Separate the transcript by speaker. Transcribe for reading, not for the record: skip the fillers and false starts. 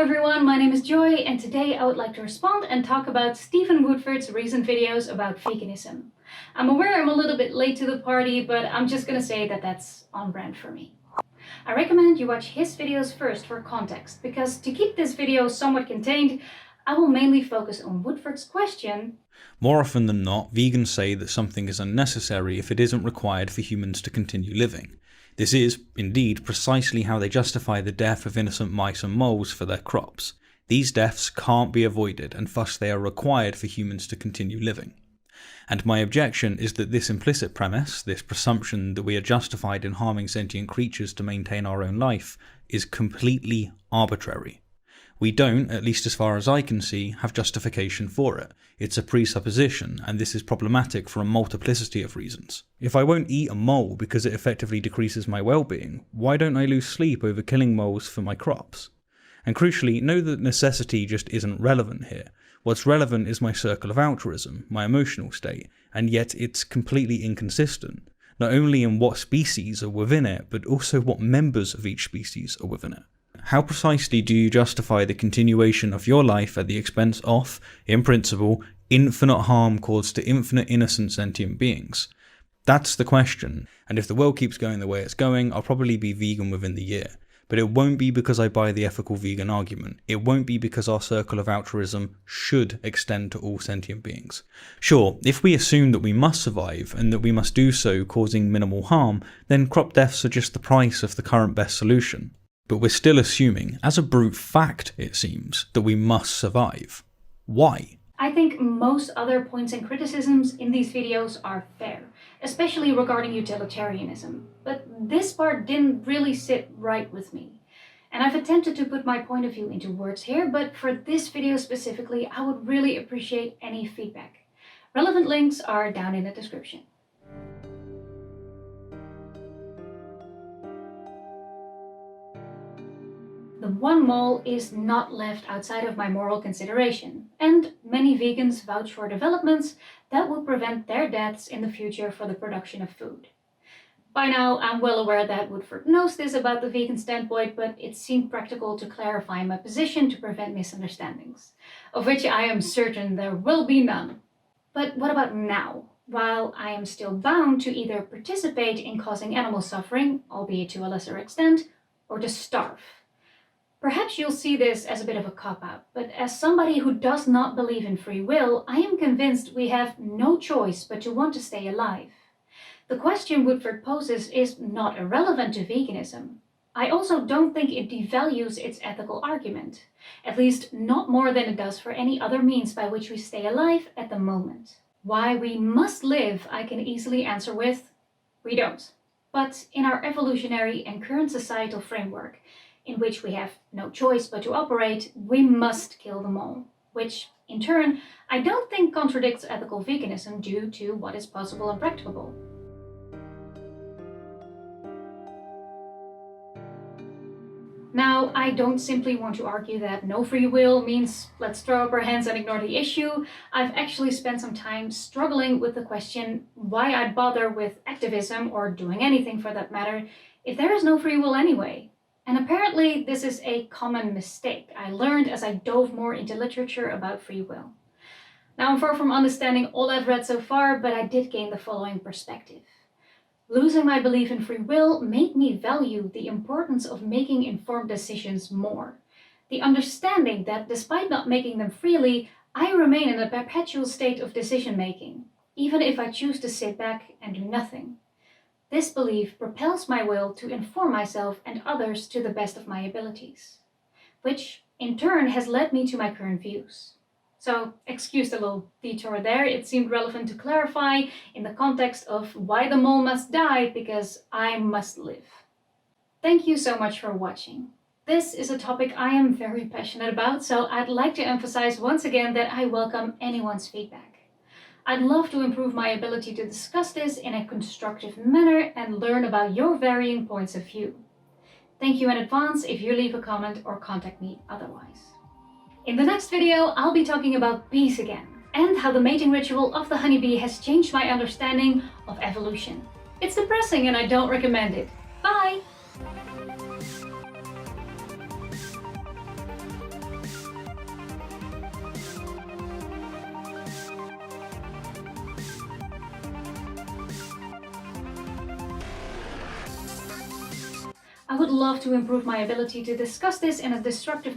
Speaker 1: everyone, my name is Joy, and today I would like to respond and talk about Stephen Woodford's recent videos about veganism. I'm aware I'm a little bit late to the party, but I'm just gonna say that that's on brand for me. I recommend you watch his videos first for context, because to keep this video somewhat contained, I will mainly focus on Woodford's question.
Speaker 2: More often than not, vegans say that something is unnecessary if it isn't required for humans to continue living. This is, indeed, precisely how they justify the death of innocent mice and moles for their crops. These deaths can't be avoided, and thus they are required for humans to continue living. And my objection is that this implicit premise, this presumption that we are justified in harming sentient creatures to maintain our own life, is completely arbitrary. We don't, at least as far as I can see, have justification for it. It's a presupposition, and this is problematic for a multiplicity of reasons. If I won't eat a mole because it effectively decreases my well-being, why don't I lose sleep over killing moles for my crops? And crucially, know that necessity just isn't relevant here. What's relevant is my circle of altruism, my emotional state, and yet it's completely inconsistent, not only in what species are within it, but also what members of each species are within it. How precisely do you justify the continuation of your life at the expense of, in principle, infinite harm caused to infinite innocent sentient beings? That's the question, and if the world keeps going the way it's going, I'll probably be vegan within the year. But it won't be because I buy the ethical vegan argument. It won't be because our circle of altruism should extend to all sentient beings. Sure, if we assume that we must survive, and that we must do so causing minimal harm, then crop deaths are just the price of the current best solution. But we're still assuming, as a brute fact it seems, that we must survive. Why?
Speaker 1: I think most other points and criticisms in these videos are fair, especially regarding utilitarianism, but this part didn't really sit right with me. And I've attempted to put my point of view into words here, but for this video specifically, I would really appreciate any feedback. Relevant links are down in the description. The one mole is not left outside of my moral consideration, and many vegans vouch for developments that will prevent their deaths in the future for the production of food. By now, I'm well aware that Woodford knows this about the vegan standpoint, but it seemed practical to clarify my position to prevent misunderstandings, of which I am certain there will be none. But what about now? While I am still bound to either participate in causing animal suffering, albeit to a lesser extent, or to starve. Perhaps you'll see this as a bit of a cop-out, but as somebody who does not believe in free will, I am convinced we have no choice but to want to stay alive. The question Woodford poses is not irrelevant to veganism. I also don't think it devalues its ethical argument, at least not more than it does for any other means by which we stay alive at the moment. Why we must live, I can easily answer with, we don't. But in our evolutionary and current societal framework, in which we have no choice but to operate, we must kill them all, which, in turn, I don't think contradicts ethical veganism due to what is possible and practicable. Now, I don't simply want to argue that no free will means let's throw up our hands and ignore the issue. I've actually spent some time struggling with the question why I'd bother with activism, or doing anything for that matter, if there is no free will anyway. And apparently this is a common mistake I learned as I dove more into literature about free will. Now, I'm far from understanding all I've read so far, but I did gain the following perspective. Losing my belief in free will made me value the importance of making informed decisions more. The understanding that despite not making them freely, I remain in a perpetual state of decision making, even if I choose to sit back and do nothing. This belief propels my will to inform myself and others to the best of my abilities, which in turn has led me to my current views. So, excuse the little detour there, it seemed relevant to clarify in the context of why the mole must die, because I must live. Thank you so much for watching. This is a topic I am very passionate about, so I'd like to emphasize once again that I welcome anyone's feedback. I'd love to improve my ability to discuss this in a constructive manner and learn about your varying points of view. Thank you in advance if you leave a comment or contact me otherwise. In the next video, I'll be talking about bees again, and how the mating ritual of the honeybee has changed my understanding of evolution. It's depressing and I don't recommend it. Bye! I would love to improve my ability to discuss this in a destructive